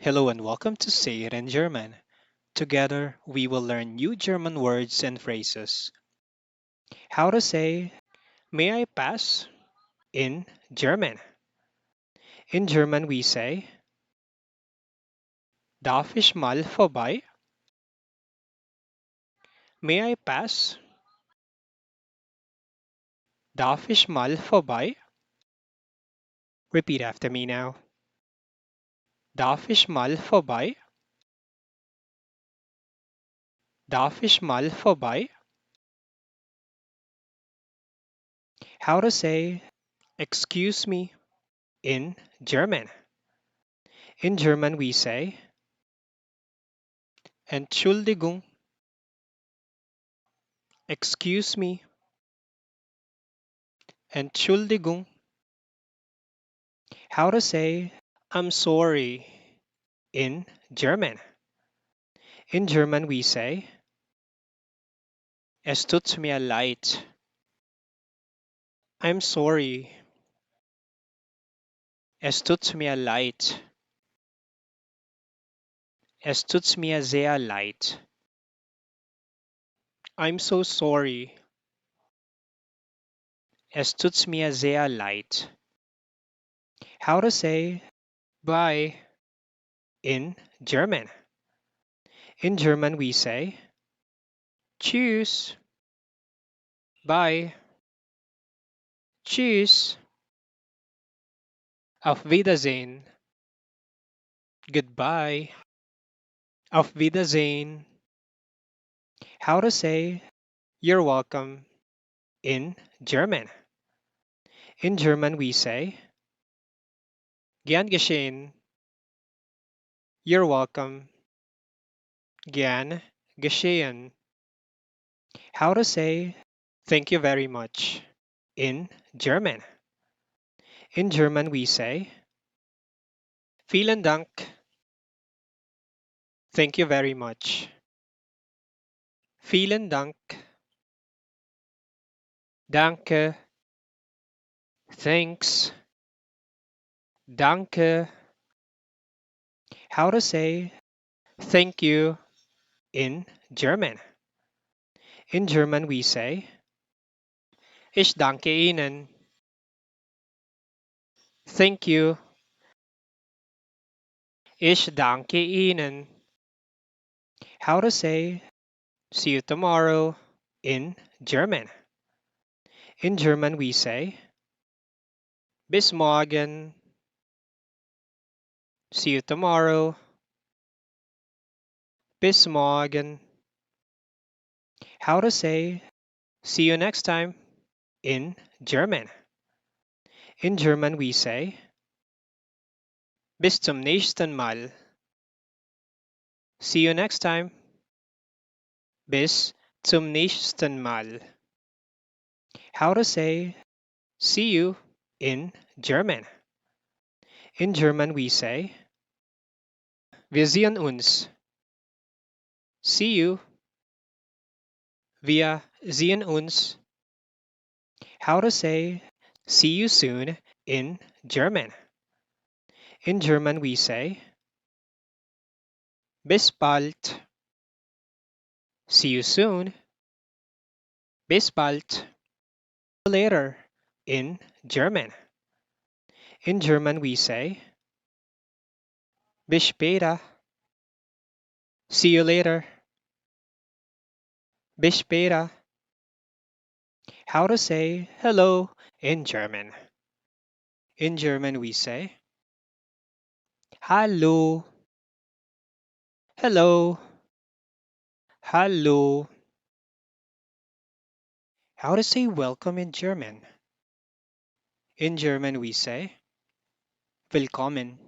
Hello and welcome to Say It in German. Together, we will learn new German words and phrases. How to say, may I pass? In German. In German, we say, darf ich mal vorbei? May I pass? Darf ich mal vorbei? Repeat after me now. Darf ich mal vorbei? Darf ich mal vorbei? How to say, excuse me? In German. In German, we say, Entschuldigung. Excuse me. Entschuldigung. How to say I'm sorry in German. In German, we say Es tut mir leid. I'm sorry. Es tut mir leid. Es tut mir sehr leid. I'm so sorry. Es tut mir sehr leid. How to say bye in German. In German, we say Tschüss. Bye. Tschüss. Auf Wiedersehen. Goodbye. Auf Wiedersehen. How to say you're welcome in German. In German, we say Gern geschehen. You're welcome. Gern geschehen. How to say thank you very much in German. In German, we say Vielen Dank. Thank you very much. Vielen Dank. Danke. Thanks. Danke. How to say thank you in German. In German, we say Ich danke Ihnen. Thank you. Ich danke Ihnen. How to say see you tomorrow in German. In German, we say Bis morgen. See you tomorrow. Bis morgen. How to say see you next time in German. In German, we say Bis zum nächsten Mal. See you next time. Bis zum nächsten Mal. How to say see you in German. In German, we say Wir sehen uns. See you. Wir sehen uns. How to say see you soon in German. In German, we say Bis bald. See you soon. Bis bald. Later in German. In German, we say Bis später. See you later. Bis später. How to say hello in German. In German, we say Hallo. Hello. Hallo. How to say welcome in German. In German, we say Willkommen.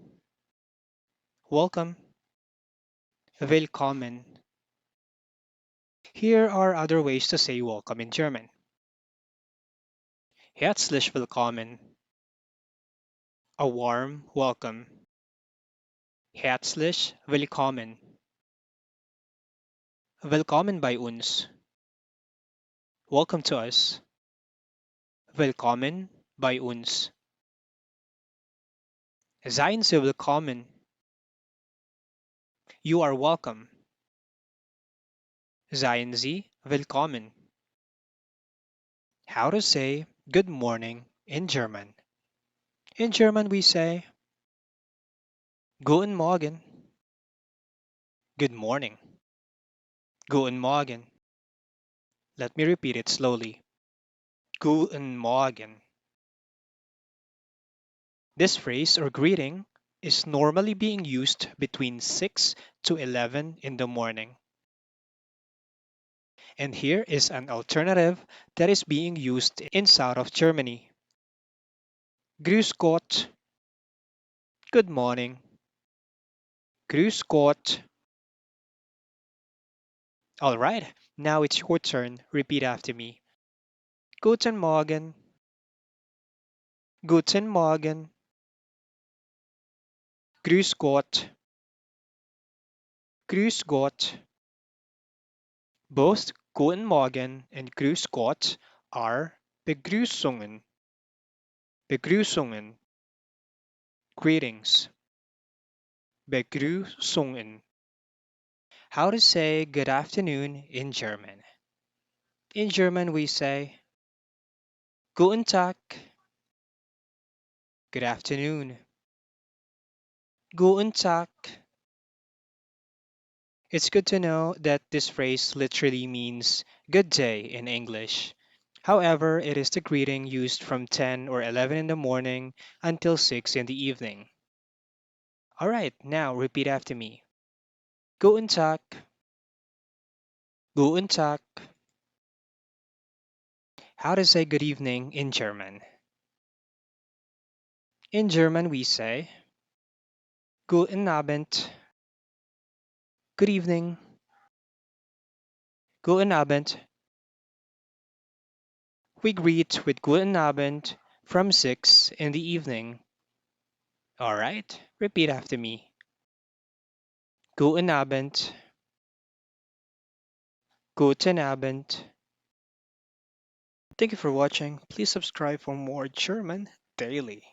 Welcome. Willkommen. Here are other ways to say welcome in German. Herzlich willkommen. A warm welcome. Herzlich willkommen. Willkommen bei uns. Welcome to us. Willkommen bei uns. Seien Sie willkommen. You are welcome. Seien Sie willkommen. How to say good morning in German. In German, we say Guten Morgen. Good morning. Guten Morgen. Let me repeat it slowly. Guten Morgen. This phrase or greeting is normally being used between 6 to 11 in the morning. And here is an alternative that is being used in south of Germany. Grüß Gott. Good morning. Grüß Gott. All right, now it's your turn. Repeat after me. Guten Morgen. Guten Morgen. Grüß Gott. Grüß Gott. Both Guten Morgen and Grüß Gott are Begrüßungen. Begrüßungen. Greetings. Begrüßungen. How to say good afternoon in German. In German, we say Guten Tag. Good afternoon. Guten Tag. It's good to know that this phrase literally means good day in English. However, it is the greeting used from 10 or 11 in the morning until 6 in the evening. All right, now repeat after me. Guten Tag. Guten Tag. How to say good evening in German. In German, we say Guten Abend. Good evening. Guten Abend. We greet with Guten Abend from 6 in the evening. All right, repeat after me. Guten Abend. Guten Abend. Thank you for watching. Please subscribe for more German daily.